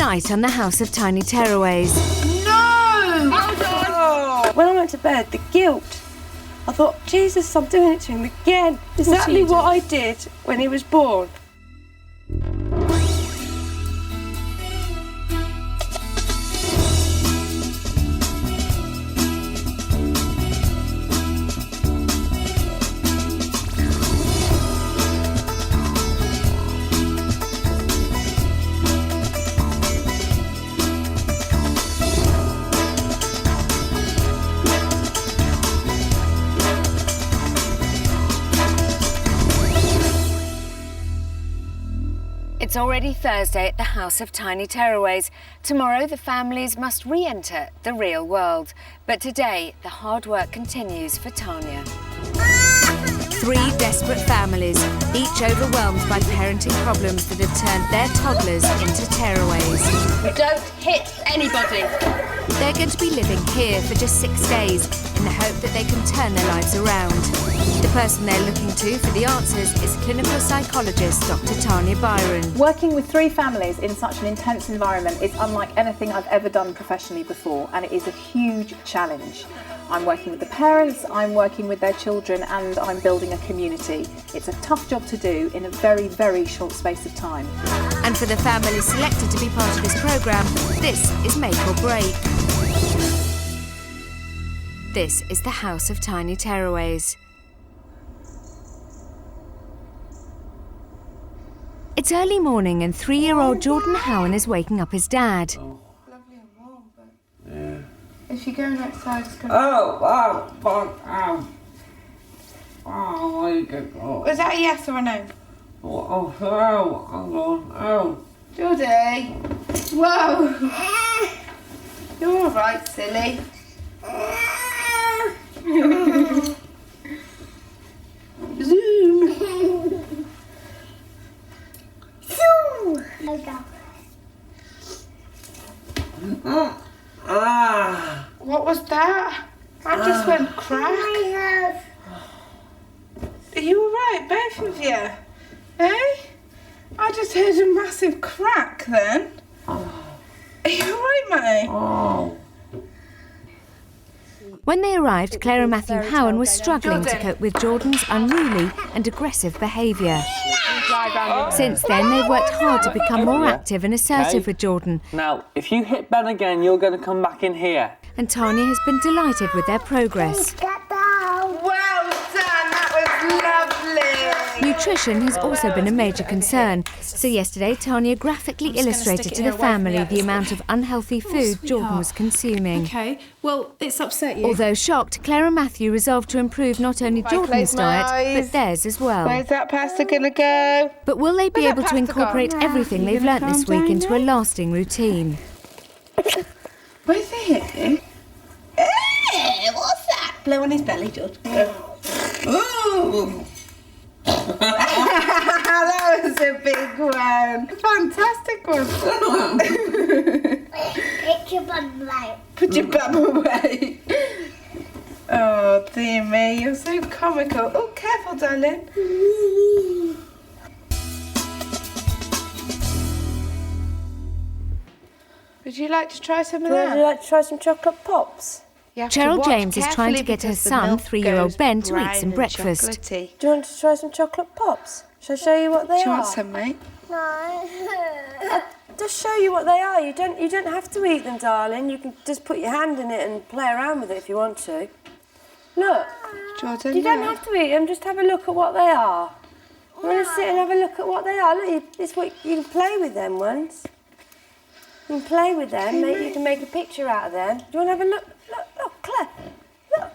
night on the House of Tiny Tearaways. No! Oh. When I went to bed, the guilt, I thought, Jesus, I'm doing it to him again. Exactly what I did when he was born. It's already Thursday at the House of Tiny Tearaways. Tomorrow the families must re-enter the real world. But today the hard work continues for Tanya. 3 desperate families, each overwhelmed by parenting problems that have turned their toddlers into tearaways. We don't hit anybody. They're going to be living here for just 6 days in the hope that they can turn their lives around. The person they're looking to for the answers is clinical psychologist Dr Tanya Byron. Working with 3 families in such an intense environment is unlike anything I've ever done professionally before, and it is a huge challenge. I'm working with the parents, I'm working with their children, and I'm building a community. It's a tough job to do in a very, very short space of time. And for the families selected to be part of this programme, this is make or break. This is the House of Tiny Tearaways. It's early morning and 3-year-old Jordan Howen is waking up his dad. Lovely and warm, but... Yeah. If you're going outside, it's going to... Was that a yes or a no? Geordie! Whoa! You're alright, silly. Zoom! What was that? I just went crack. Are you alright, both of you? Eh? I just heard a massive crack then. Are you alright, mate? When they arrived, Claire and Matthew Howen was struggling to cope with Jordan's unruly and aggressive behaviour. Since then, they've worked hard to become more active and assertive with Jordan. Now, if you hit Ben again, you're going to come back in here. And Tanya has been delighted with their progress. Well done, that was lovely. Nutrition has also been a major concern. So yesterday, Tanya graphically illustrated to the family the amount of unhealthy food Jordan was consuming. Okay, well, it's upset you. Although shocked, Claire and Matthew resolved to improve not only Jordan's diet, but theirs as well. Where's that pasta going to go? But will they be able to incorporate everything they've learnt this week into a lasting routine? Where's it? What's that? Blow on his belly, George. Ooh. That was a big one. Fantastic one. Put your bum away. Put your bum away. Oh, dear me, you're so comical. Oh, careful, darling. Would you like to try some of that? Would you like to try some chocolate pops? Cheryl James is trying to get her son, 3-year-old Ben, to eat some breakfast. Do you want to try some chocolate pops? Shall I show you what they are? Do you want some, mate? No. I'll just show you what they are. You don't have to eat them, darling. You can just put your hand in it and play around with it if you want to. Look. Jordan, You don't have to eat them. Just have a look at what they are. You want to sit and have a look at what they are? Look, it's what you can play with them once. You can play with them. You can make a picture out of them. Do you want to have a look? Look, Claire. Look.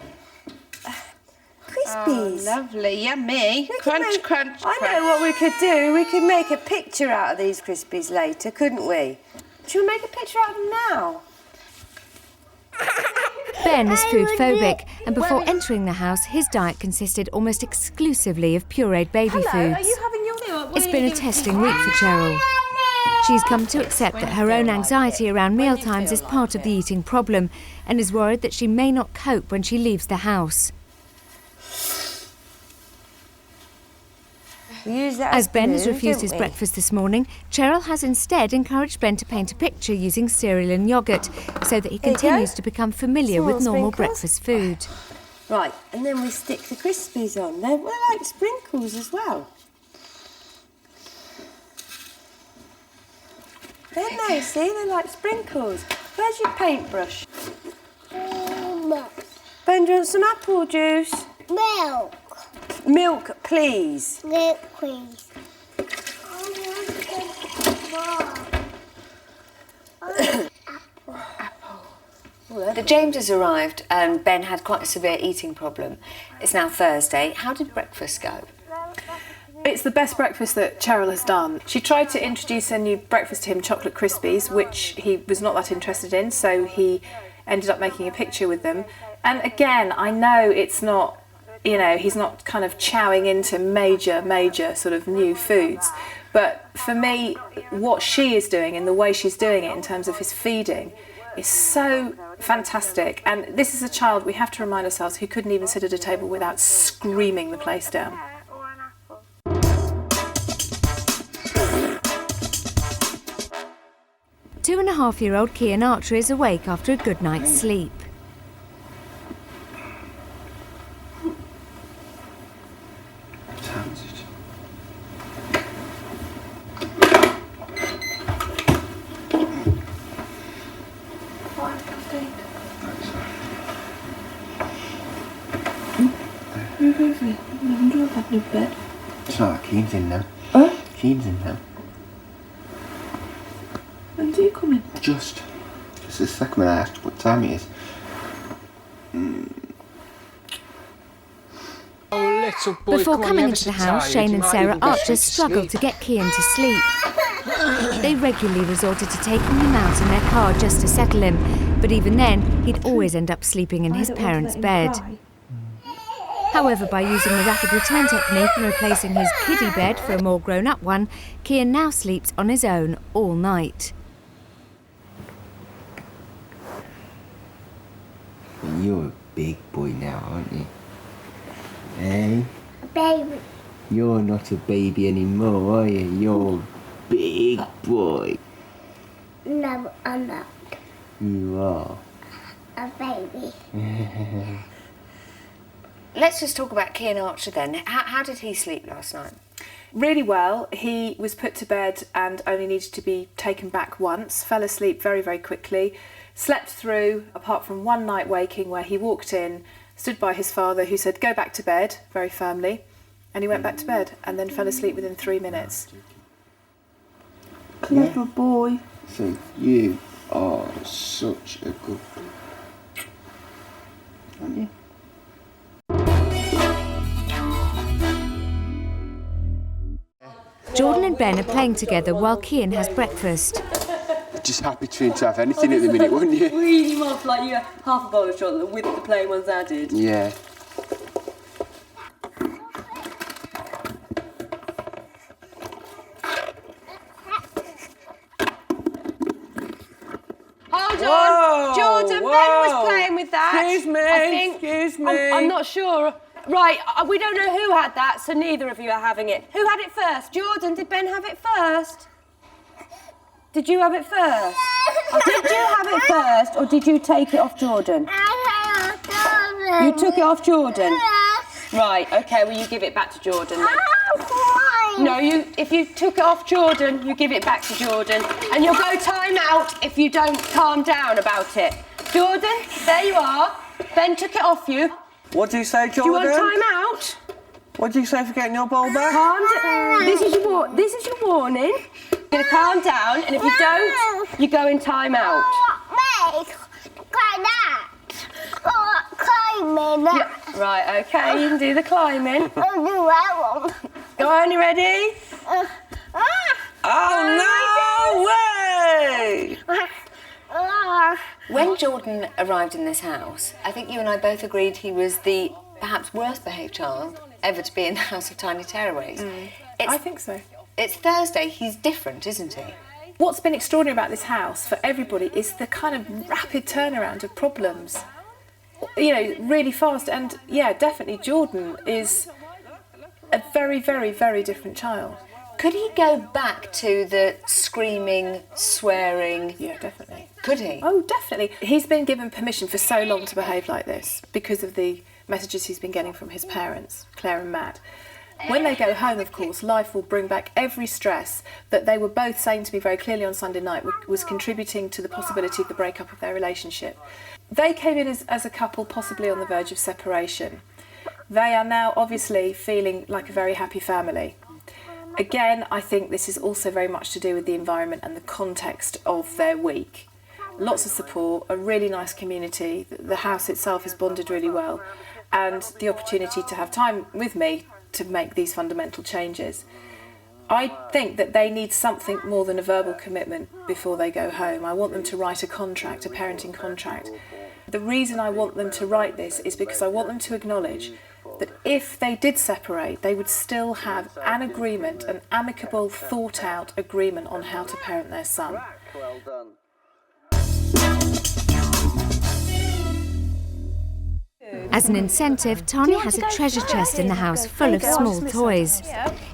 Crispies. Oh, lovely, yummy. Crunch, crunch, I know what we could do. We could make a picture out of these Crispies later, couldn't we? Should we make a picture out of them now? Ben is food phobic, and before entering the house, his diet consisted almost exclusively of pureed baby foods. Are you having your... It's been a testing week for Cheryl. She's come to accept that her own anxiety around mealtimes is part of the eating problem and is worried that she may not cope when she leaves the house. We use that As Ben has glue, refused don't his we? breakfast this morning, Cheryl has instead encouraged Ben to paint a picture using cereal and yoghurt so that he There you go. continues to become familiar with Small normal sprinkles. breakfast food. Right, and then we stick the Crispies on. They're like sprinkles as well. Don't they? See, they're like sprinkles. Where's your paintbrush? Ben, do you want some apple juice? Milk. Milk, please. Milk, please. The Jameses arrived and Ben had quite a severe eating problem. It's now Thursday. How did breakfast go? It's the best breakfast that Cheryl has done. She tried to introduce a new breakfast to him, chocolate Crispies, which he was not that interested in, so he ended up making a picture with them. And again, I know it's not, you know, he's not kind of chowing into major sort of new foods. But for me, what she is doing and the way she's doing it in terms of his feeding is so fantastic. And this is a child, we have to remind ourselves, who couldn't even sit at a table without screaming the place down. Two-and-a-half-year-old Kian Archer is awake after a good night's sleep. What time is it? It's not Keen's in now. Huh? Keen's in now. When do you come in? Just the second when I asked what time it is. Oh, little boy, Before come on, coming you into the ever so house, tired, Shane you and might Sarah even go Archer straight to struggled to sleep. get Kian to sleep. They regularly resorted to taking him out in their car just to settle him, but even then, he'd always end up sleeping in his parents' bed. However, by using the rapid return technique and replacing his kiddie bed for a more grown-up one, Kian now sleeps on his own all night. Well, you're a big boy now, aren't you? Hey? Baby. You're not a baby anymore, are you? You're a big boy. No, I'm not You are. a baby. Let's just talk about Kian Archer then. How did he sleep last night? Really well. He was put to bed and only needed to be taken back once. Fell asleep very quickly. Slept through, apart from one night waking where he walked in, stood by his father who said, "Go back to bed," very firmly. And he went back to bed and then fell asleep within 3 minutes. Clever boy. So you are such a good boy. Aren't you? Jordan and Ben are playing together while Kian has breakfast. Just happy to have anything at the minute, wouldn't you? Really muff, like you half a bowl of chocolate with the plain ones added. Yeah. Hold Whoa, on, Jordan, Ben was playing with that. Excuse me, I think, excuse me. I'm not sure. Right, we don't know who had that, so neither of you are having it. Who had it first? Jordan, did Ben have it first? Did you have it first? Did you have it first, or did you take it off Jordan? You took it off Jordan? Right, okay, well, you give it back to Jordan then. No, if you took it off Jordan, you give it back to Jordan. And you'll go time out if you don't calm down about it. Jordan, there you are. Ben took it off you. What do you say, Jordan? Do you want time out? What do you say for getting your bowl back? Calm down. This is your warning. You're going to calm down, and if you don't, you go in time out. Make like that. Oh, climbing. Yeah, right, okay, you can do the climbing. I'll do that one. Go on, you ready? Oh, no way! When Jordan arrived in this house, I think you and I both agreed he was the perhaps worst behaved child ever to be in the house of Tiny Tearaways. I think so. It's Thursday, he's different, isn't he? What's been extraordinary about this house for everybody is the kind of rapid turnaround of problems. You know, really fast. And yeah, definitely Jordan is a very, very, very different child. Could he go back to the screaming, swearing? Yeah, definitely. Could he? Oh, definitely. He's been given permission for so long to behave like this because of the messages he's been getting from his parents, Claire and Matt. When they go home, of course, life will bring back every stress that they were both saying to me very clearly on Sunday night was contributing to the possibility of the breakup of their relationship. They came in as a couple possibly on the verge of separation. They are now obviously feeling like a very happy family. Again, I think this is also very much to do with the environment and the context of their week. Lots of support, a really nice community, the house itself is bonded really well, and the opportunity to have time with me to make these fundamental changes. I think that they need something more than a verbal commitment before they go home. I want them to write a contract, a parenting contract. The reason I want them to write this is because I want them to acknowledge that if they did separate, they would still have an agreement, an amicable, thought-out agreement on how to parent their son. Well done. As an incentive, Tanya has a treasure chest in the house full of small toys.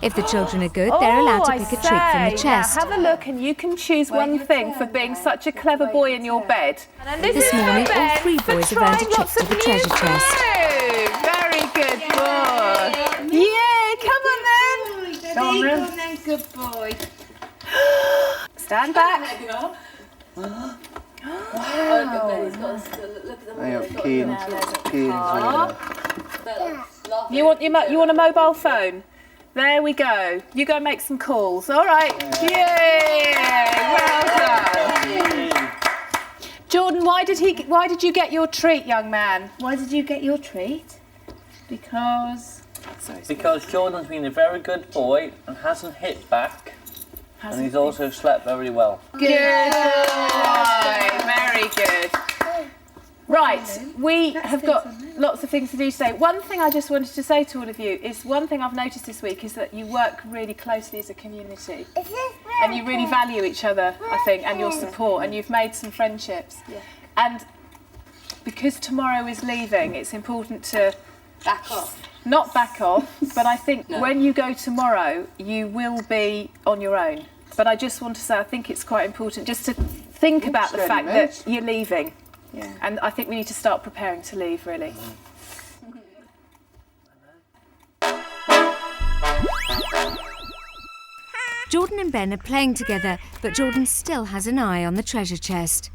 If the children are good, they're allowed to pick a treat from the chest. Now have a look and you can choose one thing for being such a clever boy in your bed. This morning, all 3 boys have earned a trip to the treasure chest. Very good boy. Yeah, come on then. Go on then, good boy. Stand back. You want a mobile phone? There we go. You go make some calls. All right. Yay! Well done. Jordan, why did you get your treat, young man? Why did you get your treat? Because Jordan's been a very good boy and hasn't hit back. And he's also slept very well. Good boy. Very good. Right, we have got lots of things to do today. One thing I just wanted to say to all of you is one thing I've noticed this week is that you work really closely as a community. And you really value each other, I think, and your support, and you've made some friendships. Yeah. And because tomorrow is leaving, it's important to Back off. not back off, but I think when you go tomorrow, you will be on your own. But I just want to say, I think it's quite important just to think about the fact that you're leaving. Yeah. And I think we need to start preparing to leave, really. Jordan and Ben are playing together, but Jordan still has an eye on the treasure chest.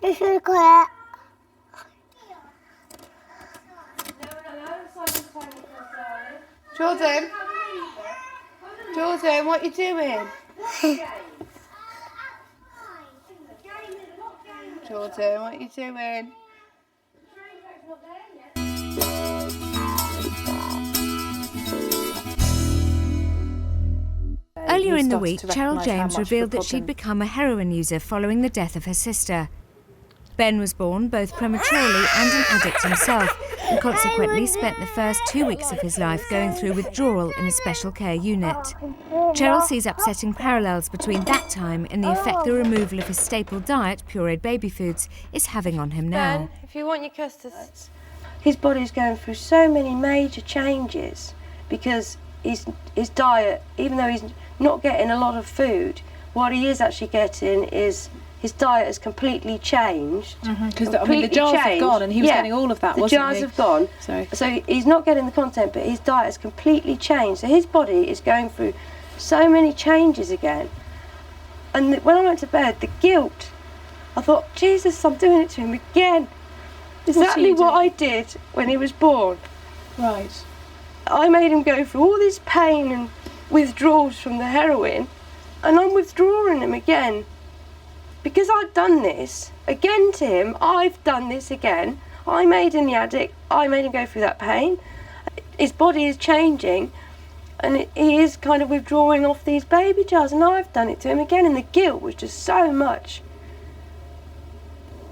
This is great. Jordan, what are you doing? Jordan, what are you doing? Earlier in the week, Cheryl James revealed that she'd become a heroin user following the death of her sister. Ben was born both prematurely and an addict himself, and consequently spent the first 2 weeks of his life going through withdrawal in a special care unit. Cheryl sees upsetting parallels between that time and the effect the removal of his staple diet, pureed baby foods, is having on him now. Ben, if you want your custard. His body's going through so many major changes because his diet, even though he's not getting a lot of food, what he is actually getting is his diet has completely changed. Because the jars have gone and he was getting all of that, wasn't he? The jars have gone. So he's not getting the content, but his diet has completely changed. So his body is going through so many changes again. And when I went to bed, the guilt, I thought, Jesus, I'm doing it to him again. Exactly what I did when he was born. Right. I made him go through all this pain and withdrawals from the heroin, and I'm withdrawing him again. Because I've done this again to him, I've done this again. I made him the addict, I made him go through that pain. His body is changing, And he is kind of withdrawing off these baby jars, and I've done it to him again, and the guilt was just so much.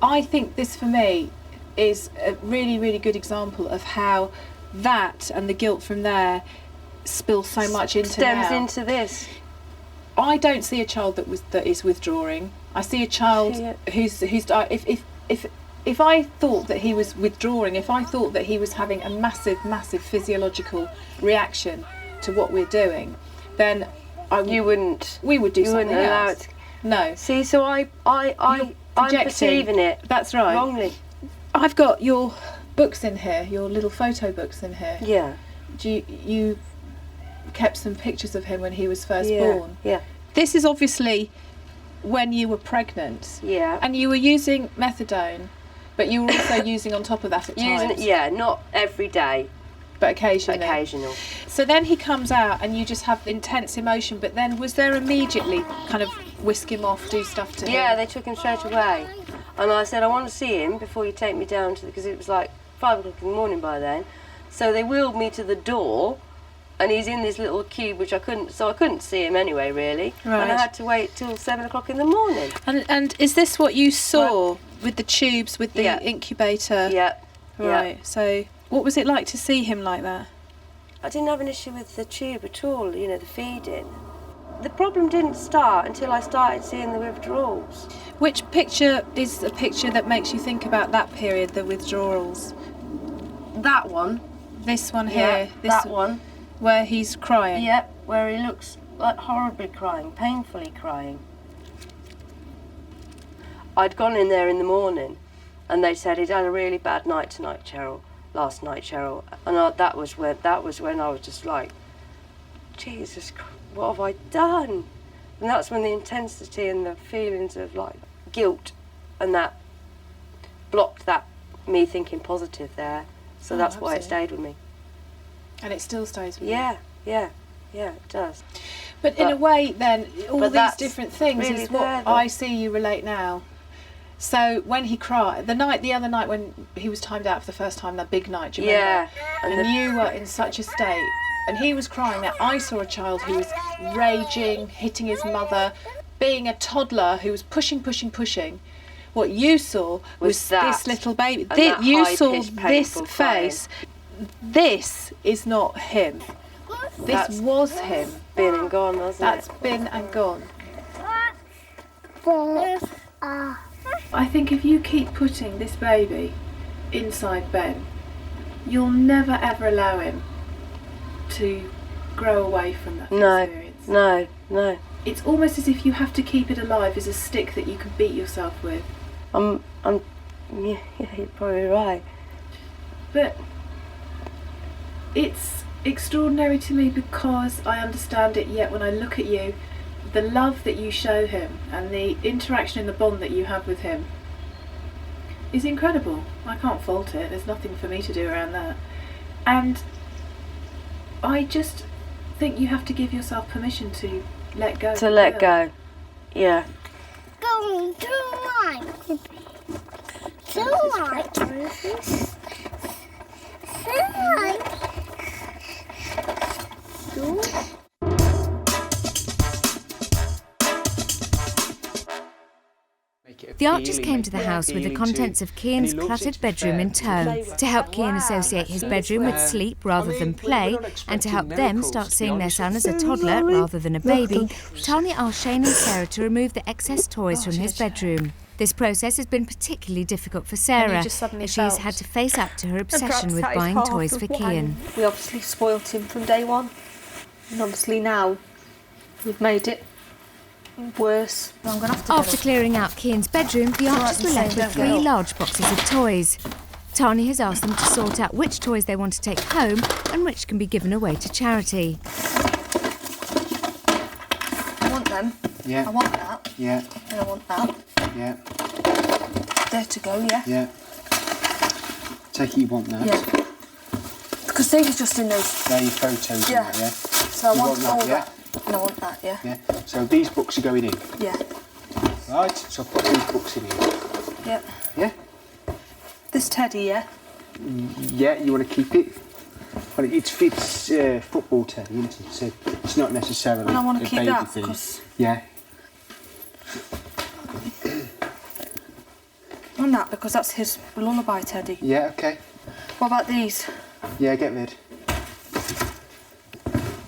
I think this, for me, is a really, really good example of how that and the guilt from there spills so much into Stems now. into this. I don't see a child that is withdrawing. I see a child who's if I thought that he was withdrawing, if I thought that he was having a massive physiological reaction to what we're doing, then we would do something else. No. See, so I'm perceiving it. That's right. Wrongly. I've got your books in here, your little photo books in here. Yeah. You kept some pictures of him when he was first born. Yeah. This is obviously when you were pregnant. Yeah. And you were using methadone, but you were also using on top of that at times. Not every day. But occasionally. Occasional. So then he comes out and you just have intense emotion, but then was there immediately kind of whisk him off, do stuff to him? Yeah, they took him straight away. And I said, I want to see him before you take me down to because it was like 5 o'clock in the morning by then. So they wheeled me to the door, and he's in this little cube which I couldn't see him anyway, really. Right. And I had to wait till 7 o'clock in the morning. And is this what you saw with the tubes, with the incubator? Yeah. Right. Yeah. So what was it like to see him like that? I didn't have an issue with the tube at all, the feeding. The problem didn't start until I started seeing the withdrawals. Which picture is a picture that makes you think about that period, the withdrawals? That one. This one here. That one. Where he's crying. Yep, where he looks like horribly crying, painfully crying. I'd gone in there in the morning, and they said he'd had a really bad night last night, Cheryl. And that was when I was just like, Jesus Christ, what have I done? And that's when the intensity and the feelings of like guilt and that blocked me thinking positive there. So that's why it stayed with me. And it still stays with you? Yeah, it does. But in a way then, all these different things really is what I see you relate now. So when he cried, the other night when he was timed out for the first time, that big night, do you remember? Yeah. And you were in such a state, and he was crying. Now I saw a child who was raging, hitting his mother, being a toddler who was pushing. What you saw was this little baby. You saw this face. This is not him. This was him. Been and gone, wasn't That's been and gone. I think if you keep putting this baby inside Ben, you'll never ever allow him to grow away from that experience. No. It's almost as if you have to keep it alive as a stick that you can beat yourself with. Yeah, you're probably right. But it's extraordinary to me because I understand it, yet when I look at you, the love that you show him and the interaction and the bond that you have with him is incredible. I can't fault it. There's nothing for me to do around that. And I just think you have to give yourself permission to let go. To let go. Yeah. Going to like. The Archers came to the house with the contents of Kian's cluttered bedroom in tow, to help Kian associate his bedroom with sleep rather than play, and to help them start seeing their son as a toddler rather than a baby. Tanya asked Shane and Sarah to remove the excess toys from his bedroom. This process has been particularly difficult for Sarah, as she's had to face up to her obsession with buying toys for Kian. We obviously spoilt him from day one, and obviously now we've made it worse. I'm gonna have to After clearing out Kian's bedroom, the Archers were left with 3 large boxes of toys. Tanya has asked them to sort out which toys they want to take home and which can be given away to charity. I want them. Yeah. I want that. Yeah. And I want that. Yeah. There to go, yeah? Yeah. Take it you want that. Yeah. Because they were just in those... They're your photos. Yeah. That, yeah. So I want all that. And I want that, yeah? Yeah. So these books are going in. Yeah. Right, so put these books in here. Yeah. Yeah? This teddy, yeah? Yeah, you want to keep it? Well, it's football teddy, isn't it? So it's not necessarily And I want a to keep baby that thing. because Yeah. I want that because that's his lullaby teddy. Yeah. Okay. What about these? Yeah. Get rid.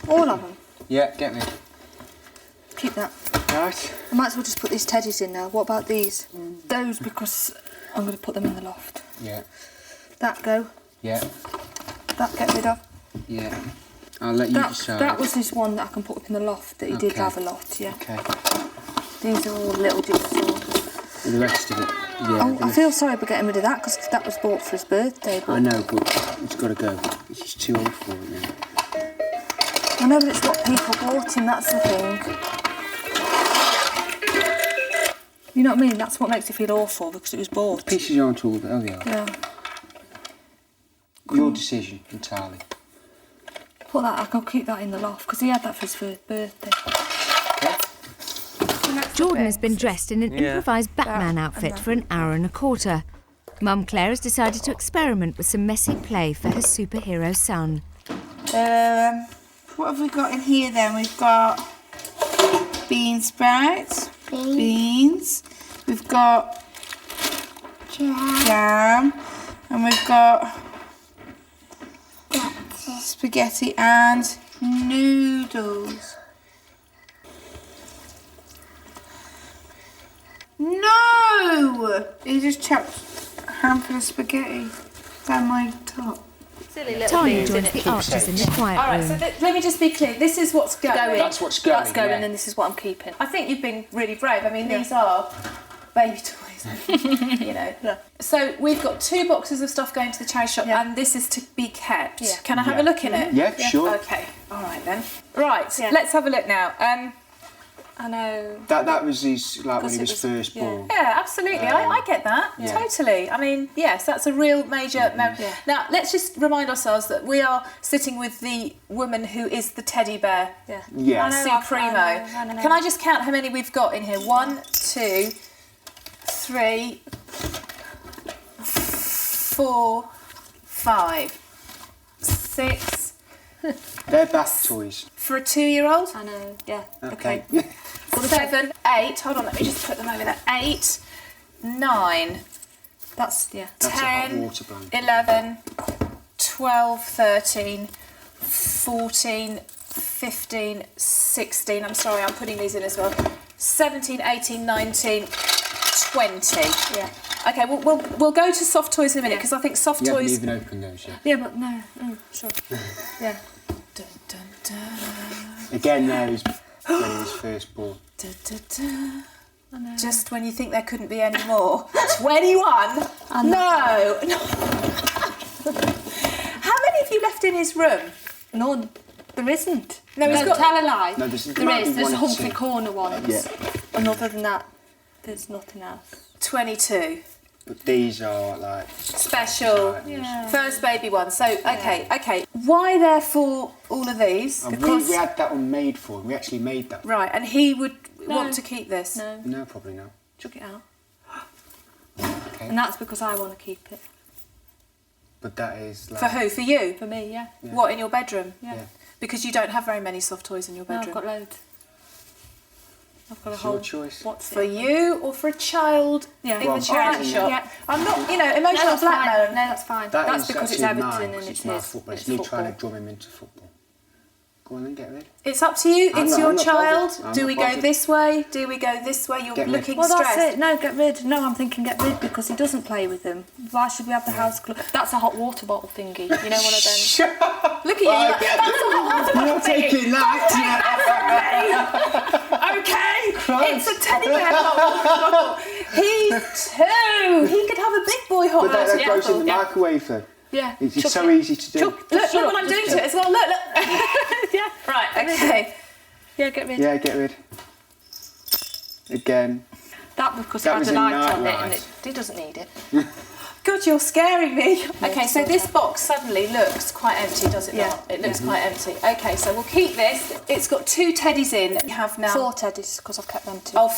All of them. Yeah. Get rid. Keep that. Right. I might as well just put these teddies in now. What about these? Those because I'm going to put them in the loft. Yeah. That go. Yeah. That get rid of. Yeah. I'll let you decide. That was his one that I can put up in the loft that he did Okay. have a lot, yeah. Okay. These are all little jigsaws. The rest of it. Yeah. Oh, I feel sorry about getting rid of that because that was bought for his birthday. But I know, but it's got to go. It's just too old for it now. I know, but it's what people bought him, that's the thing. You know what I mean? That's what makes it feel awful because it was bought. Pieces aren't all there. Oh, they are. Yeah. Your decision entirely. Put that, I'll keep that in the loft because he had that for his first birthday. Jordan has been dressed in an improvised Batman outfit for an hour and a quarter. Mum Claire has decided to experiment with some messy play for her superhero son. What have we got in here then? We've got bean sprouts, beans. We've got jam, and we've got spaghetti and noodles. No! He just chucked a handful of spaghetti down my top. Silly little Tanya beans, joins innit? the archers in the quiet All right, room. so let me just be clear. This is what's going. That's what's going. That's going yeah. and this is what I'm keeping. I think you've been really brave. I mean, these are baby toys, you know. Yeah. So we've got 2 boxes of stuff going to the charity shop, Yeah. and this is to be kept. Yeah. Can I have a look in it? Yeah, sure. Okay. All right then. Right. Yeah. Let's have a look now. I know. That was his when he it was was- first yeah. born. Yeah, absolutely. I get that. Yeah. Totally. I mean, yes, that's a real major memory. Yeah. Now, let's just remind ourselves that we are sitting with the woman who is the teddy bear. Yeah. Yeah. I know, Supremo. I know. Can I just count how many we've got in here? 1, 2, 3, 4, 5, 6. They're bath toys. For a 2-year-old? I know, yeah. Okay. 7, 8. Hold on, let me just put them over there. 8, 9. That's, yeah. That's a hot 10, water blanket. 11, 12, 13, 14, 15, 16. I'm sorry, I'm putting these in as well. 17, 18, 19, 20. Yeah. Okay, we'll go to soft toys in a minute because I think soft You haven't toys. even opened those yet. Yeah, but no. Sure. Yeah. Dun, dun, dun, Again, there is when he was first born. dun, dun, dun. Just when you think there couldn't be any more. 21? No. How many have you left in his room? No, there isn't. No, he's got- tell a lie. No, there there might is. be There's one or Humphrey two. Corner ones. Yeah. And other than that, there's nothing else. 22. But these are like Special. items. First baby one. So, okay. Why therefore all of these? And Because we had that one made for him. We actually made that. right, and he would want to keep this. No, No, probably not. chuck it out. Okay. And that's because I want to keep it. But that is like For who? For you? For me, yeah. What, in your bedroom? Yeah. Yeah. Because you don't have very many soft toys in your No, bedroom. I've got loads. I've got a It's your whole. choice. What's For it? you or for a child Yeah. in Well, the charity fine, shop? yeah. I'm not, No, emotional that's fine. blackmail. No, that's fine. That That's is because it's actually Everton mine, and 'cause it's my his. football. It's It's me football. trying to drum him into football. Go on then, get rid. It's up to you. I'm It's not- your I'm not child. bothered. I'm Do not we go bothered. this way? Do we go this way? You're Get rid. looking Well, stressed. that's it. No, get rid. No, I'm thinking get rid because he doesn't play with them. Why should we have the house closed? That's a hot water bottle thingy. You know, one of them. Shut up! Look at you. Well, That's a hot water You're bottle not thingy. taking that. Okay, Christ. it's a teddy bear hot water bottle. He's 2. He could have a big boy hot But that water goes in the bottle. microwave though. Yeah. It's chuck so it. easy to do. Chuck. Look Shut what up, I'm doing just to it as well. Look. Yeah. Right. Okay. Yeah, get rid. Yeah, get rid. Again. That because That it was had a a light night on it light. and he doesn't need it. God, you're scaring me. Okay, so this box suddenly looks quite empty, does it Yeah. not? It looks quite empty. Okay, so we'll keep this. It's got 2 teddies in. You have now 4 teddies because I've kept them too. Oh,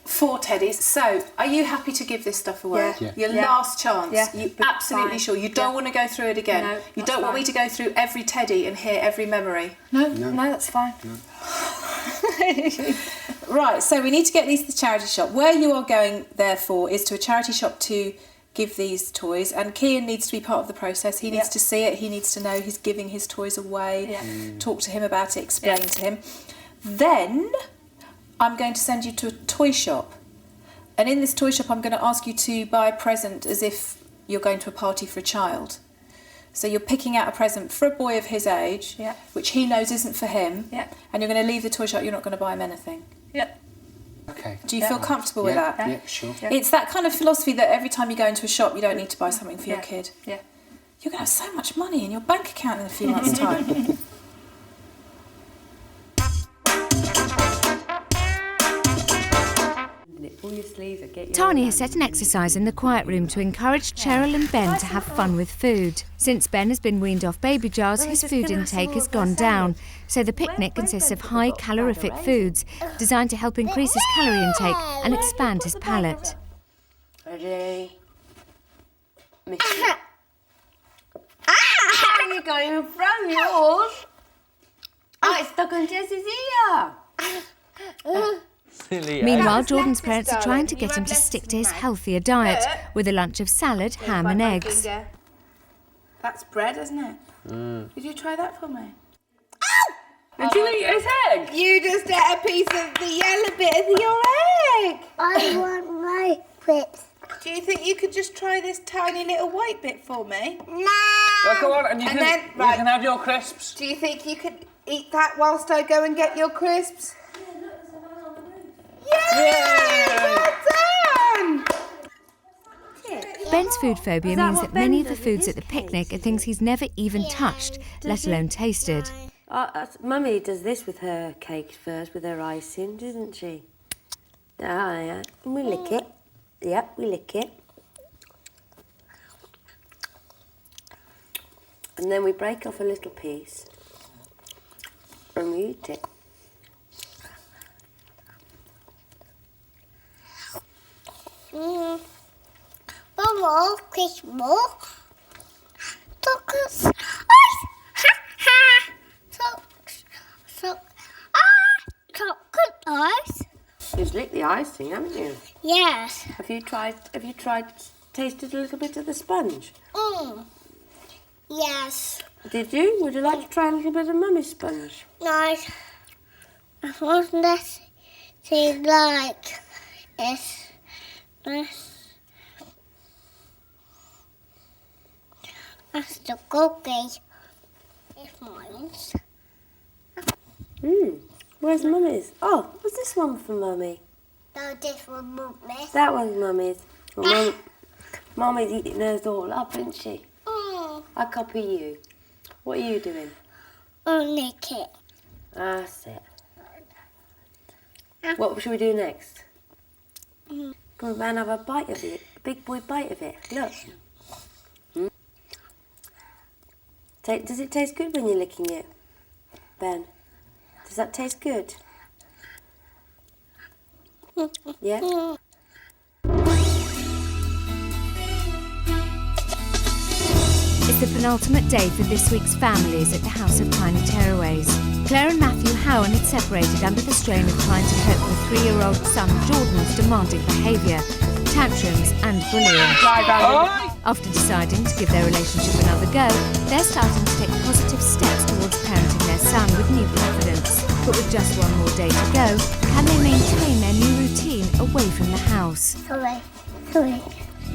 4 teddies. So, are you happy to give this stuff away? Yeah. Your last chance. Yeah. You absolutely Fine. sure? You don't want to go through it again? No, you that's don't want me fine. to go through every teddy and hear every memory? No, that's fine. Right, so we need to get these to the charity shop. Where you are going, therefore, is to a charity shop to give these toys, and Kian needs to be part of the process. He needs to see it, he needs to know he's giving his toys away, talk to him about it, explain to him. Then I'm going to send you to a toy shop, and in this toy shop I'm going to ask you to buy a present as if you're going to a party for a child. So you're picking out a present for a boy of his age, which he knows isn't for him, and you're going to leave the toy shop, you're not going to buy him anything. Okay. Do you feel comfortable with that? Yeah, sure. It's that kind of philosophy that every time you go into a shop, you don't need to buy something for your kid. Yeah. You're going to have so much money in your bank account in a few months' time. Pull your sleeves or get your Tanya set an exercise in the quiet room to encourage Cheryl and Ben to have fun with food. Since Ben has been weaned off baby jars, his food intake has gone down, so the picnic consists of high calorific foods designed to help increase his calorie intake and expand his palate. Ready? Where are you going to throw yours? Oh, it's stuck on Jess's ear. Silly. Meanwhile, Jordan's parents are trying to get him to stick to his healthier diet with a lunch of salad, ham and eggs. That's bread, isn't it? Did you try that for me? Did you eat his egg? You just ate a piece of the yellow bit of your egg. I want my crisps. Do you think you could just try this tiny little white bit for me? No. Well, go on, and you And can, then, you right. can have your crisps. Do you think you could eat that whilst I go and get your crisps? Yay! Well done! Ben's food phobia means that many of the foods at the picnic are things he's never even touched, let alone tasted. Mummy does this with her cake first, with her icing, doesn't she? Yeah. We lick it. Yep, we lick it. And then we break off a little piece and we eat it. Mama, Christmas. Socks. Chocolate ice. You've licked the icing, haven't you? Yes. Have you tried tasted a little bit of the sponge? Yes. Did you? Would you like to try a little bit of Mummy's sponge? Nice. I want this to like this. That's the cookie. It's mine. Where's Mummy's? Oh, what's this one for Mummy? No, this one won't miss. That one's Mummy's. Well, Mummy's eating hers all up, isn't she? I copy you. What are you doing? I'll lick it. That's it. What should we do next? Come on, man, have a bite of it. A big boy bite of it. Look. Does it taste good when you're licking it, Ben? Does that taste good? Yeah? It's the penultimate day for this week's families at the house of Tiny Tearaways. Claire and Matthew Howan had separated under the strain of trying to cope with 3-year-old son Jordan's demanding behaviour, tantrums and bullying. After deciding to give their relationship another go, they're starting to take positive steps towards parenting their son with new confidence. But with just one more day to go, can they maintain their new routine away from the house? Sorry.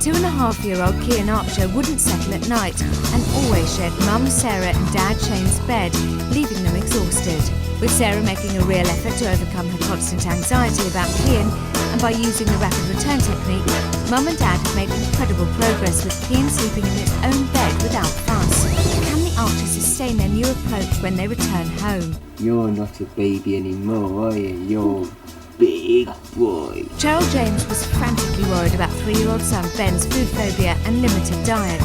2.5-year-old Kian Archer wouldn't settle at night and always shared Mum, Sarah and Dad Shane's bed, leaving them exhausted. With Sarah making a real effort to overcome her constant anxiety about Kian, and by using the rapid return technique, Mum and Dad have made incredible progress with Kian sleeping in his own bed without fuss. Can the Archers sustain their new approach when they return home? You're not a baby anymore, are you? You're big boy. Cheryl James was frantically worried about 3-year-old son Ben's food phobia and limited diet.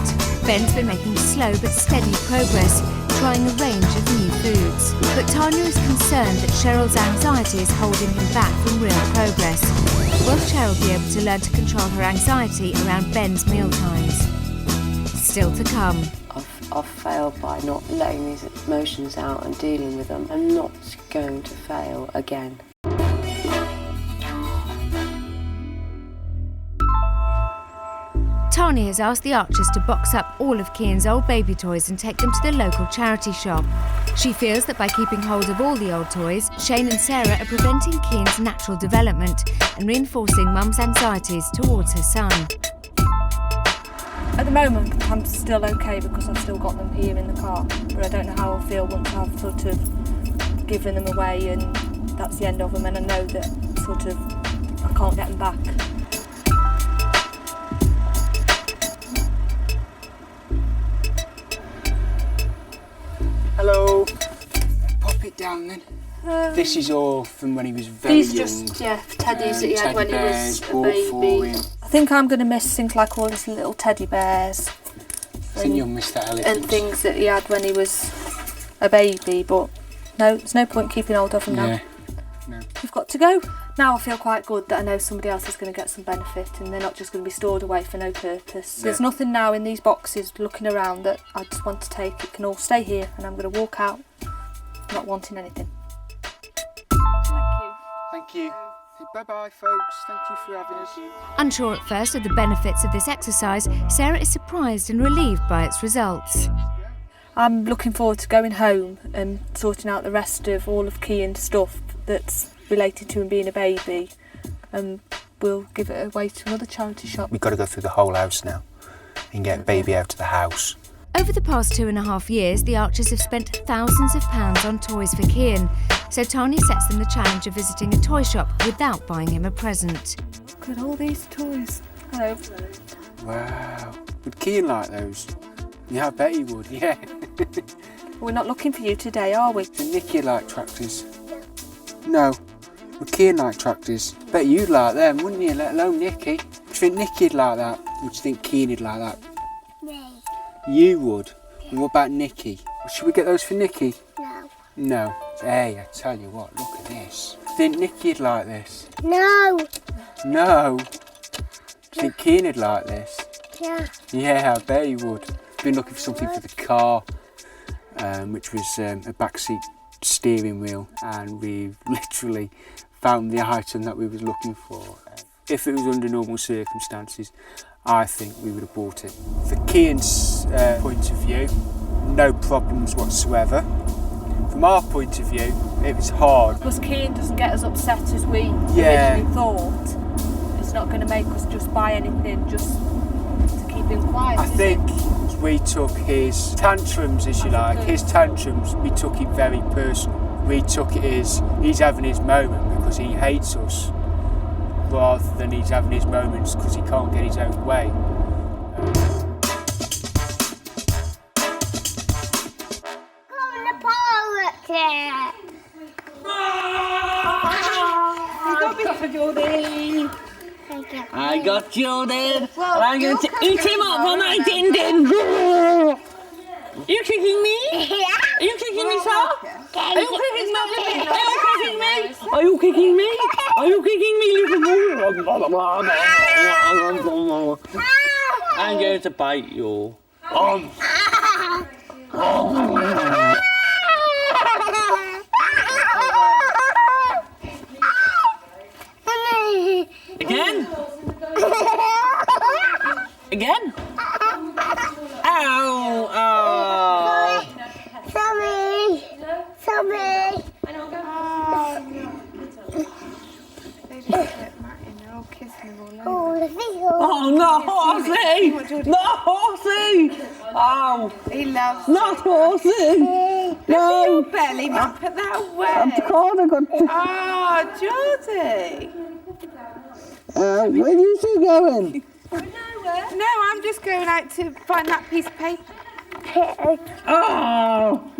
Ben's been making slow but steady progress, trying a range of new foods. But Tanya is concerned that Cheryl's anxiety is holding him back from real progress. Will Cheryl be able to learn to control her anxiety around Ben's mealtimes? Still to come. I've failed by not letting these emotions out and dealing with them. I'm not going to fail again. Tanya has asked the Archers to box up all of Kian's old baby toys and take them to the local charity shop. She feels that by keeping hold of all the old toys, Shane and Sarah are preventing Kian's natural development and reinforcing Mum's anxieties towards her son. At the moment, I'm still okay because I've still got them here in the car, but I don't know how I'll feel once I've sort of given them away and that's the end of them, and I know that sort of I can't get them back. Hello. Pop it down then. This is all from when he was very young. These just, teddies that he had when he was a bought baby. for him. I think I'm going to miss things like all his little teddy bears. I think you'll miss that elephant. And things that he had when he was a baby, but no, there's no point keeping hold of them now. No. We've got to go. Now I feel quite good that I know somebody else is going to get some benefit and they're not just going to be stored away for no purpose. Yeah. There's nothing now in these boxes looking around that I just want to take. It can all stay here and I'm going to walk out not wanting anything. Thank you. Bye-bye, folks. Thank you for having us. Unsure at first of the benefits of this exercise, Sarah is surprised and relieved by its results. I'm looking forward to going home and sorting out the rest of all of Kian's stuff that's related to him being a baby, and we'll give it away to another charity shop. We've got to go through the whole house now and get baby out of the house. Over the past 2.5 years, the Archers have spent thousands of pounds on toys for Kian, so Tanya sets them the challenge of visiting a toy shop without buying him a present. Look at all these toys. Hello. Wow. Would Kian like those? Yeah, I bet he would, yeah. We're not looking for you today, are we? Would Nicky like tractors? No. Would Kian like tractors? Bet you'd like them, wouldn't you? Let alone Nicky. Do you think Nicky'd like that? Or do you think Kian'd like that? Me. You would? And what about Nicky? Should we get those for Nicky? No. No. Hey, I tell you what, look at this. Do you think Nicky'd like this? No. No. Do you think Kian'd like this? Yeah. Yeah, I bet he would. Been looking for something for the car, which was a backseat steering wheel, and we've literally found the item that we was looking for. If it was under normal circumstances, I think we would have bought it. For Kian's point of view, no problems whatsoever. From our point of view, it was hard. Because Kian doesn't get as upset as we Yeah. originally thought. It's not going to make us just buy anything just to keep him quiet. I think we took his tantrums, as you like, his tantrums, we took it very personal. We took it as he's having his moment because he hates us, rather than he's having his moments because he can't get his own way. I got Jordan, and I'm going to eat him up on my din-din. You kicking me? Are you kicking me, sir? Are you kicking me? Are you kicking me? Are you kicking me? Are you kicking me? I'm going to bite you. Again? Again? Ow! Ow! Sorry. Sorry. Oh, not horsey! Not horsey! Oh! He loves Not horsey! No! belly not put that away. I'm cold, I got to... Oh, Geordie. where are you two going? No, I'm just going out to find that piece of paper. Oh!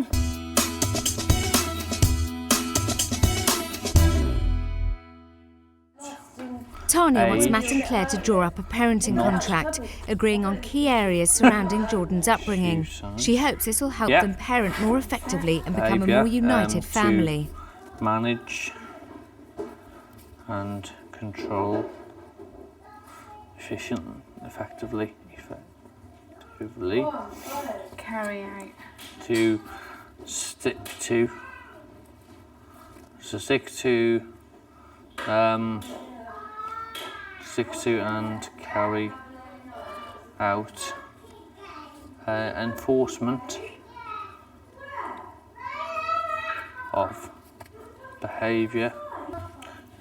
Tanya wants Matt and Claire to draw up a parenting contract, agreeing on key areas surrounding Jordan's upbringing. She hopes this will help them parent more effectively and become a more united family. To manage and control effectively. Carry out. To stick to. So stick to and carry out enforcement of behaviour,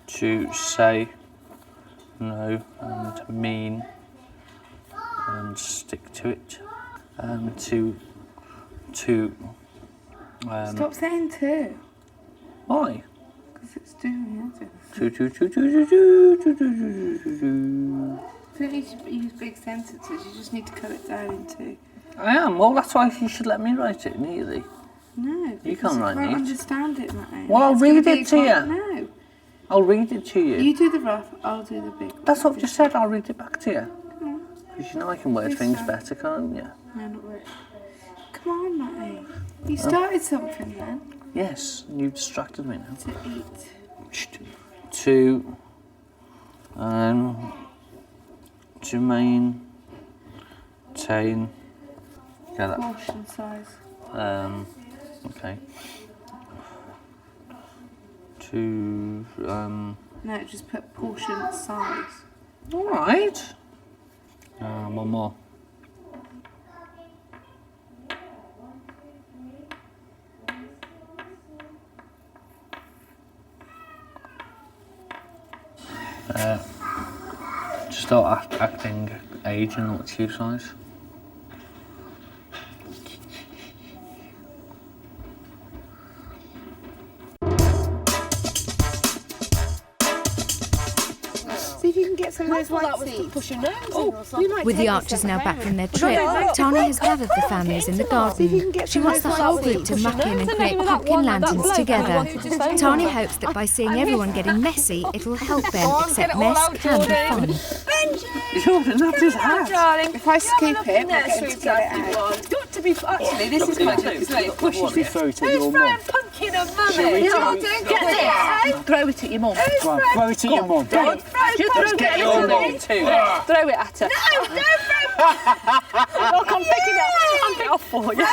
to say no and mean and stick to it, Stop saying two. Why? Because it's doing it. Two. You don't need to use big sentences, you just need to cut it down into. I am. Well, that's why you should let me write it neatly. No. You can't write I neat. can't understand it, Matty. Well, I'll read it to you. No. I'll read it to you. You do the rough, I'll do the big. That's what I've just said. I'll read it back to you. Because you know I can word things better, can't you? No, not really. Come on, Matty. You started something then. Yes, you distracted me now. To eat. To maintain. Get that. Portion size. Okay. To No, just put portion size. All right. One more. Start acting age and not shoe size. See if you can get some of those white seeds. Push your nose in or something. With the Archers now back from their trip, Tanya has gathered the families in the garden. She wants the whole group to muck in and create pumpkin lanterns together. Tanya hopes that by seeing everyone getting messy, it'll help them accept mess can be fun. Jordan, that's his hat. Darling, If I scoop it, we'll get him to get it out. It's got to be. Actually, this is quite good. It pushes it. Throw it at Who's your throwing mum. pumpkin at mummy? Get this. Throw it at your mum. Go on, throw it at your mum. Don't throw Get your mum too. Throw it at her. No, don't throw. Look, I'm picking it up. I'm picking it off for you.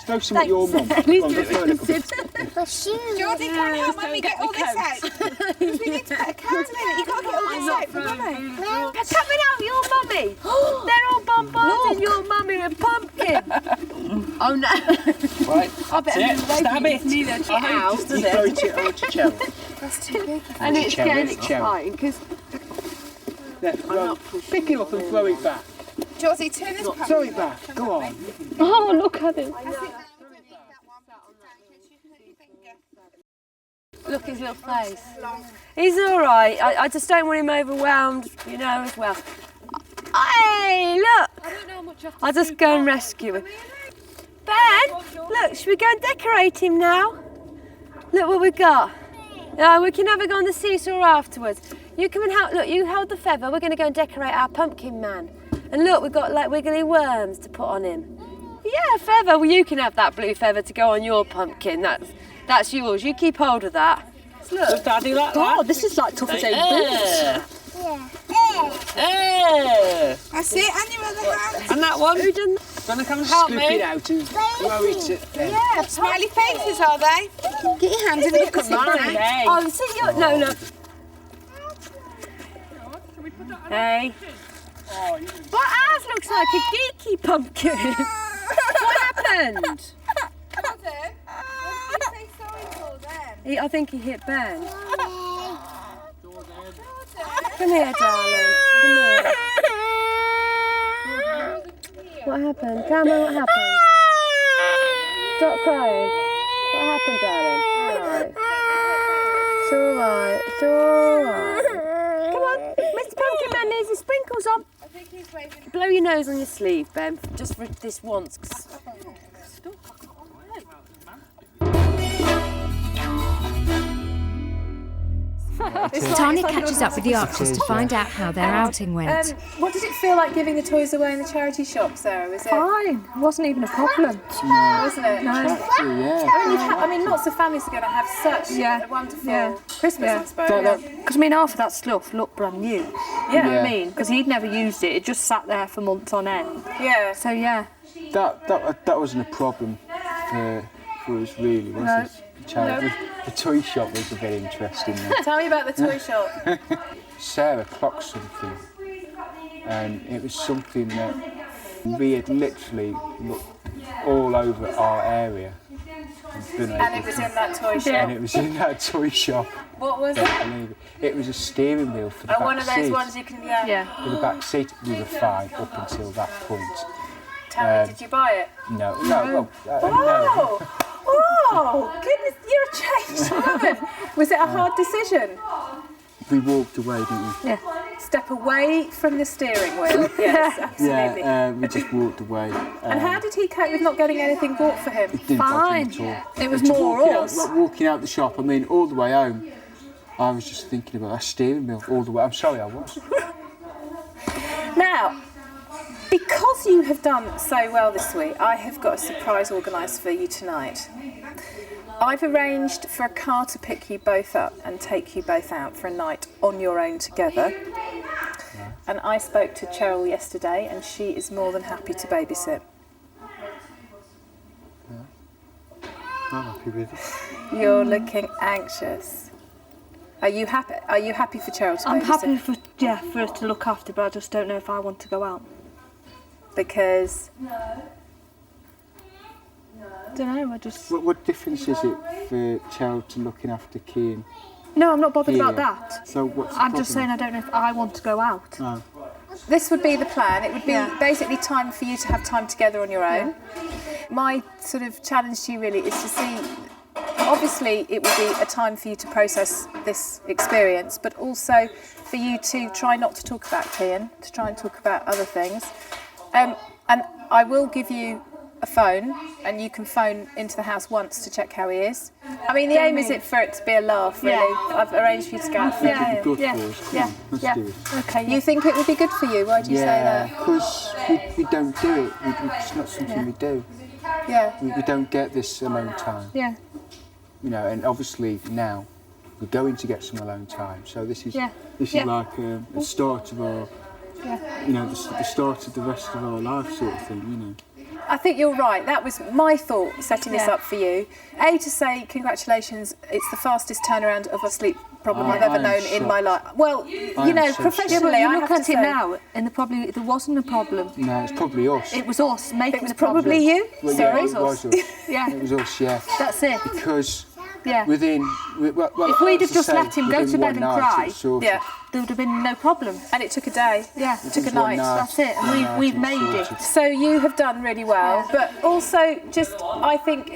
Throw some at your mum. Go on, go throw it. For shoes. Geordie, can you help Mummy get all this out? We need to put a can in it. You've got to get all this out for Mummy. They're coming out your mummy. They're all bombarding your mummy with pumpkin. Oh no. Right, that's it. Stab it. Neither You throw it at your cherry. That's too big. And it's Cherry, getting cherry. exciting because Pick it up and throw it back. Geordie, turn this pumpkin. Throw it back. Go on. Oh, look at him. look his little face. He's all right. I just don't want him overwhelmed, you know, as well. Hey, look! I'll just go and rescue him. Ben, look, should we go and decorate him now? Look what we've got. No, we can have a go on the seesaw afterwards. You come and help. Look, you hold the feather. We're going to go and decorate our pumpkin man. And look, we've got like wiggly worms to put on him. Yeah, feather. Well, you can have that blue feather to go on your pumpkin. That's yours. You keep hold of that. Look. Does Daddy like that? Oh, this is like tough as boots. That's it, and your other hand. And that one? Who done? Gonna come and help Scoop me? it out and throw it at them. Yeah, smiley faces, are they? Get your hands in Look at mine, eh? Oh, see you. No. Hey. What ours looks like a geeky pumpkin. What happened? I think he hit Ben. Come here, darling. Come here. What happened? Cameron, what happened? Stop crying. What happened, darling? Alright. It's alright. It's alright. Come on. Mr. Pumpkin Man needs his sprinkles on. Blow your nose on your sleeve, Ben, just for this once. Tanya catches up with the Archers to find out how their outing went. What did it feel like giving the toys away in the charity shop, Sarah? Was it Fine. It wasn't even a problem. wasn't it? No. Actually, yeah. I mean, lots of families are going to have such a wonderful Christmas, I suppose. Because, I mean, half of that stuff looked brand new. You know what I mean? Because he'd never used it. It just sat there for months on end. Yeah. So, yeah. That wasn't a problem for us, really, was it? The toy shop was a bit interesting. Tell me about the toy shop. Sarah clocked something, and it was something that we had literally looked all over our area. And it was in that toy shop. And it was in that toy shop. What was it? It was a steering wheel for the back seat. One of those ones you can, For the back seat, we were fine up until that point. Tell me, did you buy it? No. No. Oh, goodness, you're a changed woman. Was it a hard decision? We walked away, didn't we? Yeah. Step away from the steering wheel. Yes, absolutely. Yeah, we just walked away. And how did he cope with not getting anything bought for him? It didn't Fine. bother him at all. It was more us. Walking out the shop, I mean, all the way home, I was just thinking about that steering wheel all the way. I'm sorry, I was. Now, because you have done so well this week, I have got a surprise organised for you tonight. I've arranged for a car to pick you both up and take you both out for a night on your own together. And I spoke to Cheryl yesterday, and she is more than happy to babysit. I'm happy with it. You're looking anxious. Are you happy? Are you happy for Cheryl to babysit? I'm happy for her to look after, but I just don't know if I want to go out. Because Don't know. I just. What difference is it for Cheryl to looking after Kean? No, I'm not bothered about that. So what's the I'm just saying problem? I don't know if I want to go out. No. this would be the plan. It would be basically time for you to have time together on your own. My sort of challenge to you really is to see, obviously it would be a time for you to process this experience, but also for you to try not to talk about Kean, to try and talk about other things. And I will give you a phone, and you can phone into the house once to check how he is. I mean, the aim is for it to be a laugh, really. I've arranged for you to go out for a Good for us. Come on, let's do it. Okay. You think it would be good for you? Why do you say that? Because we don't do it. It's not something we do. Yeah. We don't get this alone time. Yeah. You know, and obviously now we're going to get some alone time. So this is like a start of our, you know, the start of the rest of our life sort of thing, you know. I think you're right. That was my thought, setting this up for you. A, to say congratulations, it's the fastest turnaround of a sleep problem I've ever known in my life. Well, you know, professionally, you I look have at to it say, now, and there wasn't a problem. No, it's probably us. It was us making it was the problem. probably you. Well, Sorry. yeah, it was us. Yeah. It was us, yeah. That's it. Because Yeah. within... Well, If we'd have as I just say, let him go within to bed one and night, cry, it was sorted. there would have been no problem. And it took a day. Yeah. It took a It was one night. That's it. One And night we've it was made it. sorted. So you have done really well, but also just, I think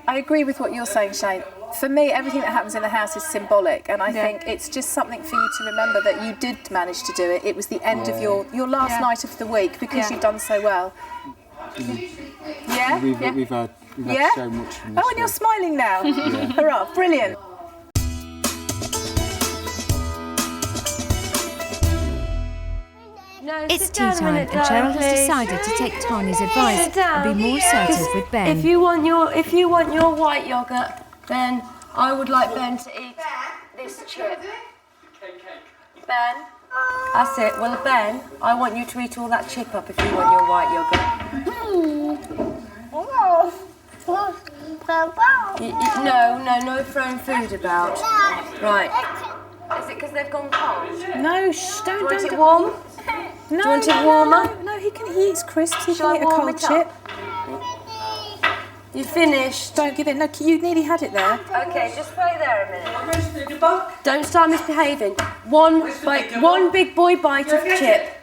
I agree with what you're saying, Shane. For me, everything that happens in the house is symbolic, and I think it's just something for you to remember that you did manage to do it. It was the end of your last night of the week because you've done so well. Yeah? We've had so much from this. Oh, and you're smiling now. Hurrah, brilliant. No, It's sit tea down a time, minute, and Cheryl darling, has please. decided to take Tanya's advice Sit down. and be more assertive with Ben. If you want your white yogurt, then I would like Ben to eat this chip. Ben, that's it. Well, Ben, I want you to eat all that chip up if you want your white yogurt. No throwing food about. Right. Is it because they've gone cold? No, Do you want it warm? No, Do you want it warmer? No, he eats crisps. He Shall can I eat a warm cold it chip. You finished? Don't give it. No, you nearly had it there. Okay, just wait there a minute. Don't start misbehaving. One big boy bite of chip.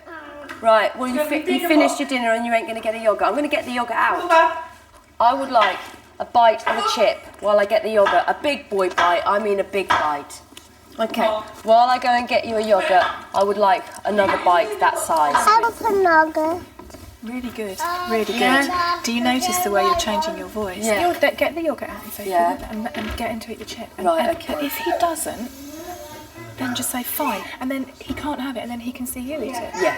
Right, well, you finished your dinner and you ain't going to get a yogurt. I'm going to get the yogurt out. I would like a bite of a chip while I get the yogurt. A big boy bite, I mean a big bite. Okay, while I go and get you a yogurt, I would like another bite that size. Really good. Really good. Do you notice the way you're changing your voice? Yeah. Get the yogurt out and say Yeah. and get him to eat the chip. And, Right, okay. But if he doesn't, then just say fine, and then he can't have it, and then he can see you eat it. Yeah.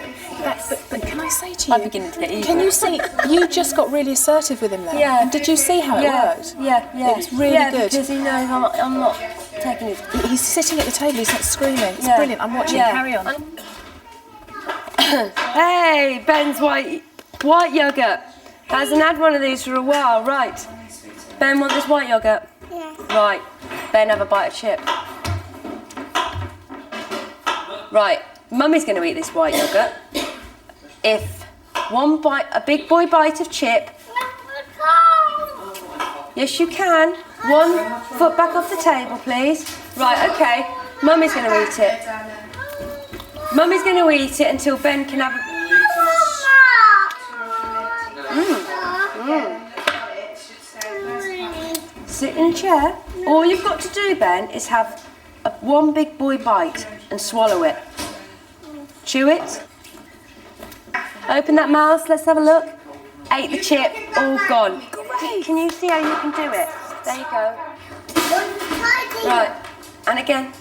But can I say to you? I'm beginning to get eager. Can you see? You just got really assertive with him there. Yeah. And did you see how it worked? Yeah. It was really yeah, good. because he knows I'm not taking his. He's sitting at the table. He's not screaming. It's Yeah. brilliant. I'm watching. Yeah. Carry on. Hey, Ben's white yogurt. Hasn't had one of these for a while. Right. Ben, want this white yogurt? Yeah. Right. Ben, have a bite of chip. Right. Mummy's going to eat this white yogurt. If a big boy bite of chip. Yes, you can. 1 foot back off the table, please. Right, okay. Mummy's going to eat it. Mummy's going to eat it until Ben can have a... Sit in a chair. All you've got to do, Ben, is have one big boy bite and swallow it. Chew it. Open that mouth, let's have a look. Ate the chip, all gone. Can you see how you can do it? There you go. Right, and again.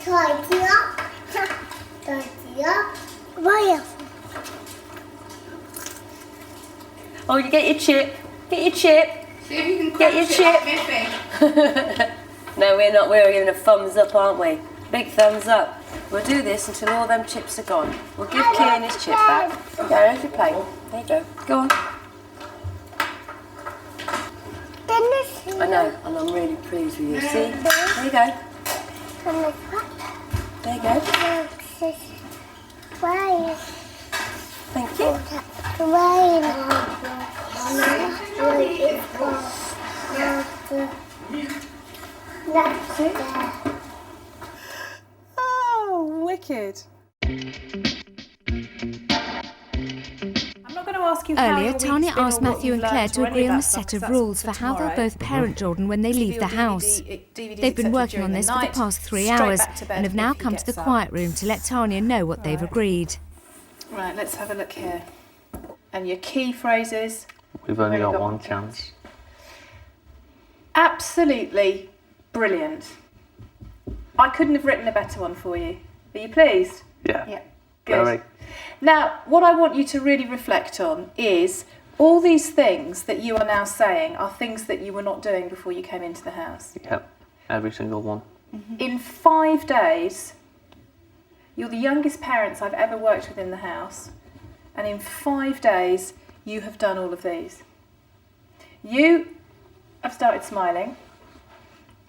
Oh, you get your chip. Get your chip. See if you can Get your chip. No, we're not. We're giving a thumbs up, aren't we? Big thumbs up. We'll do this until all them chips are gone. We'll give Kieran his chip back. There you go, there's your plate. There you go. Go on. I know, and I'm really pleased with you. See? There you go. There you go. Thank you. Oh, wicked. I'm not going to ask you how Earlier, your week's Tanya been or asked what Matthew you've and Claire learnt to or any agree of on a that stuff, set 'cause of that's rules for for how they'll tomorrow. both parent children when they leave the house. They've been working on this for the past 3 hours and have now come to the quiet room to let Tanya know what they've agreed. Right, let's have a look here. And your key phrases. We've only got one chance. Absolutely brilliant. I couldn't have written a better one for you. Are you pleased? Yeah. Yeah. Good. Very. Now, what I want you to really reflect on is all these things that you are now saying are things that you were not doing before you came into the house. Yep. Every single one. In 5 days, you're the youngest parents I've ever worked with in the house, and in 5 days, you have done all of these. You have started smiling,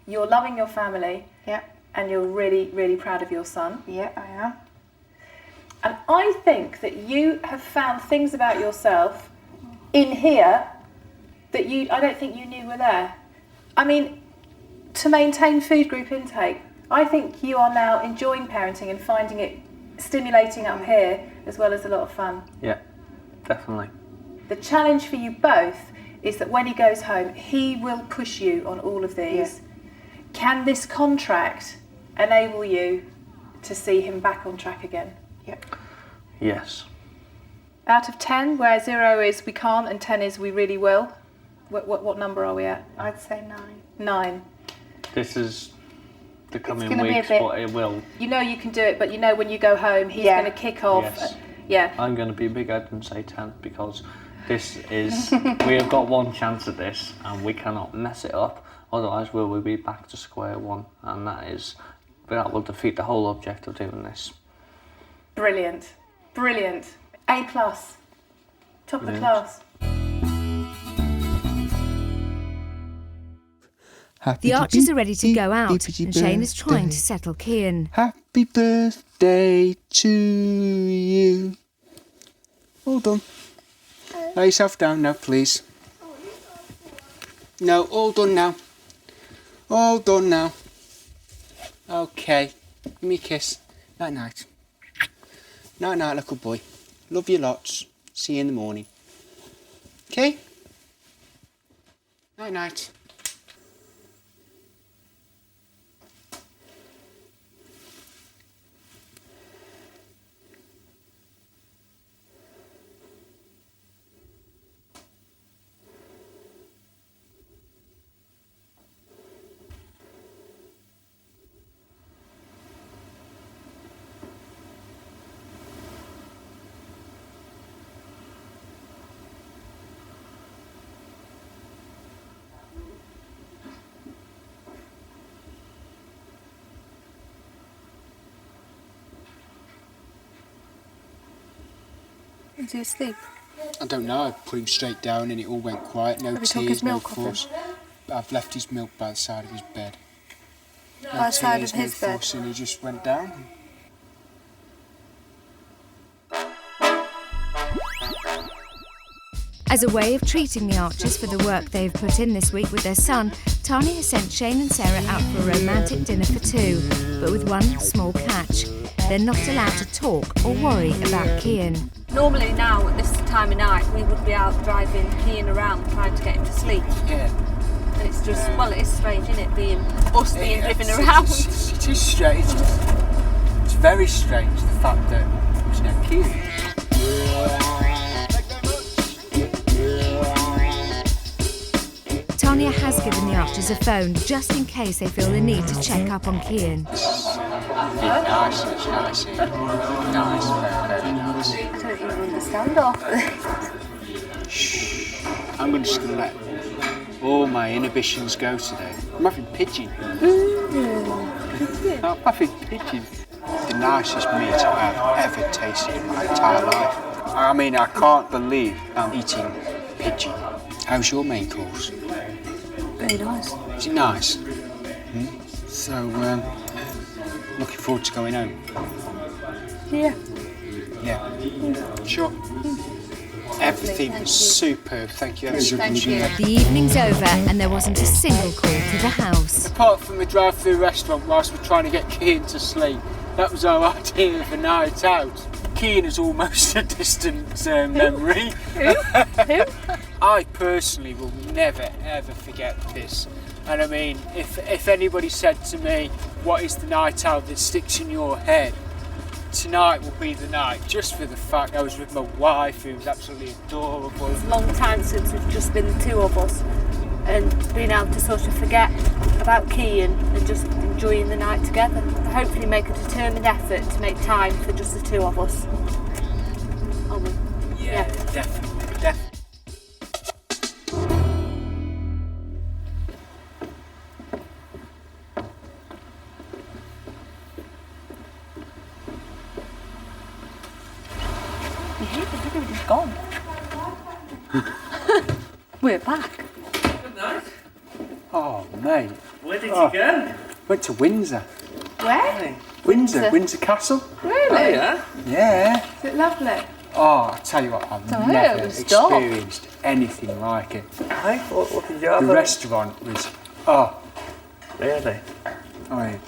you're loving your family, and you're really, really proud of your son. Yeah, I am. And I think that you have found things about yourself in here that I don't think you knew were there. I mean, to maintain food group intake, I think you are now enjoying parenting and finding it stimulating up here as well as a lot of fun. Yeah, definitely. The challenge for you both is that when he goes home, he will push you on all of these. Can this contract enable you to see him back on track again? Yes. Out of 10, where 0 is we can't and 10 is we really will, what number are we at? I'd say 9. 9. This is the coming gonna be a weeks, bit- but it will. You know you can do it, but you know when you go home, he's going to kick off. Yes. Yeah. I'm going to be big-headed and say 10 because this is, we have got one chance at this and we cannot mess it up. Otherwise, will we be back to square one? And that will defeat the whole object of doing this. Brilliant. Brilliant. A+. Top of the class. The archers are ready to go out and Shane is trying to settle Kian. Happy birthday to you. All done. Lay yourself down now, please. No, all done now. All done now. Okay. Give me a kiss. Night night. Night night, little boy. Love you lots. See you in the morning. Okay? Night night. Is he asleep? I don't know, I put him straight down and it all went quiet, no Have you took tears, his no milk off him? fuss. I've left his milk by the side of his bed. By the side tears, of his no bed? fuss, and he just went down. As a way of treating the Archers for the work they've put in this week with their son, Tanya has sent Shane and Sarah out for a romantic dinner for two, but with one small catch. They're not allowed to talk or worry about Kian. Normally now, at this time of night, we would be out driving Kian around trying to get him to sleep. Yeah. And it's just, well, it is strange, isn't it, being driven around. It is strange. It's very strange, the fact that there's no Kian. Tanya has given the Archers a phone just in case they feel the need to check up on Kian. It's nice, it's nice here. Nice, very, very nice. I don't even understand half of this. Shh. I'm just going to let all my inhibitions go today. I'm having pigeon. I'm having pigeon. The nicest meat I've ever tasted in my entire life. I mean, I can't believe I'm eating pigeon. How's your main course? Very nice. Is it nice? So, looking forward to going home. Yeah. Yeah. Sure. Everything was superb. Thank you ever so much. Thank you. The evening's over and there wasn't a single call to the house. Apart from the drive-through restaurant whilst we're trying to get Kian to sleep, that was our idea of a night out. Kian is almost a distant memory. Who? I personally will never ever forget this. And I mean, if anybody said to me, what is the night out that sticks in your head? Tonight will be the night, just for the fact I was with my wife, who was absolutely adorable. It's a long time since we've just been the two of us and being able to sort of forget about Kian and just enjoying the night together. Hopefully make a determined effort to make time for just the two of us. Aren't we? Yeah, definitely. Everybody's gone. We're back. Good night. Oh, mate. Where did you go? Went to Windsor. Where? Windsor Castle. Really? Oh, yeah? Yeah. Is it lovely? Oh, I tell you what, I've Don't know, never it was dark. experienced anything like it. I thought, what did you The have? restaurant was, Really? I mean,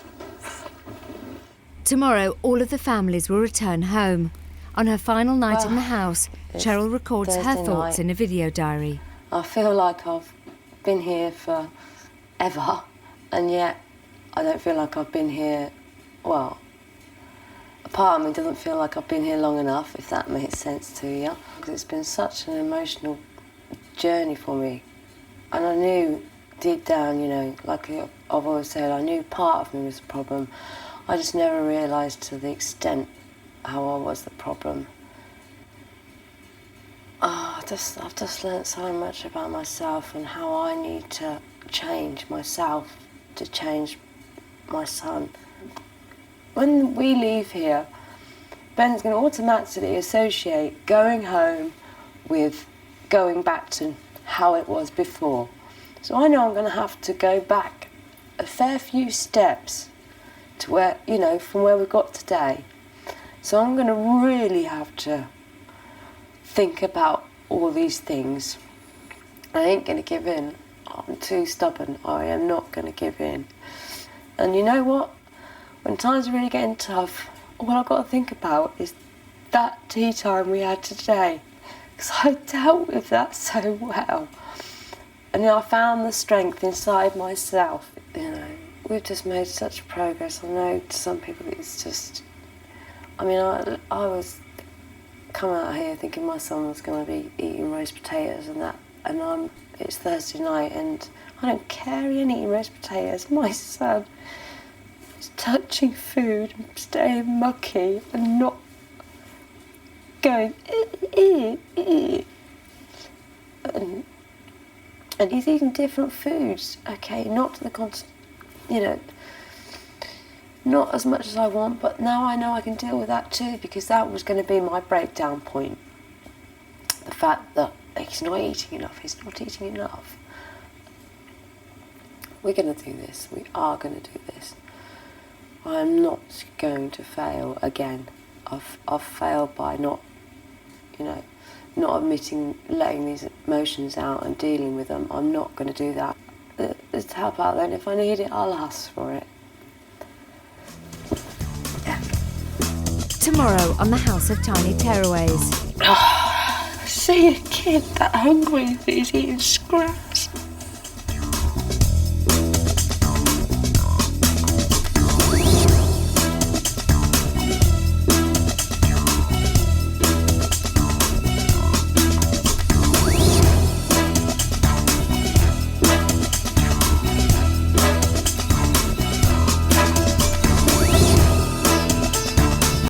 Tomorrow, all of the families will return home. On her final night in the house, Cheryl records her Thursday thoughts night. in a video diary. I feel like I've been here for ever, and yet I don't feel like I've been here, well, a part of me doesn't feel like I've been here long enough, if that makes sense to you. Because it's been such an emotional journey for me. And I knew deep down, you know, like I've always said, I knew part of me was the problem. I just never realised to the extent how I was the problem. I've just learnt so much about myself and how I need to change myself to change my son. When we leave here, Ben's going to automatically associate going home with going back to how it was before. So I know I'm going to have to go back a fair few steps to where, you know, from where we got today. So I'm going to really have to think about all these things. I ain't going to give in. I'm too stubborn. I am not going to give in. And you know what? When times are really getting tough, all I've got to think about is that tea time we had today. Because I dealt with that so well. And you know, I found the strength inside myself. You know, we've just made such progress. I know to some people it's just... I mean, I was coming out here thinking my son was going to be eating roast potatoes and that, and it's Thursday night and I don't care, he ain't eating roast potatoes. My son is touching food and staying mucky and not going, and he's eating different foods, okay, not to the constant, you know, not as much as I want, but now I know I can deal with that too, because that was going to be my breakdown point. fact that he's not eating enough. We're going to do this. We are going to do this. I'm not going to fail again. I've failed by not admitting, letting these emotions out and dealing with them. I'm not going to do that. There's help out there, and if I need it, I'll ask for it. Tomorrow on the House of Tiny Tearaways. See a kid that hungry that is eating scraps.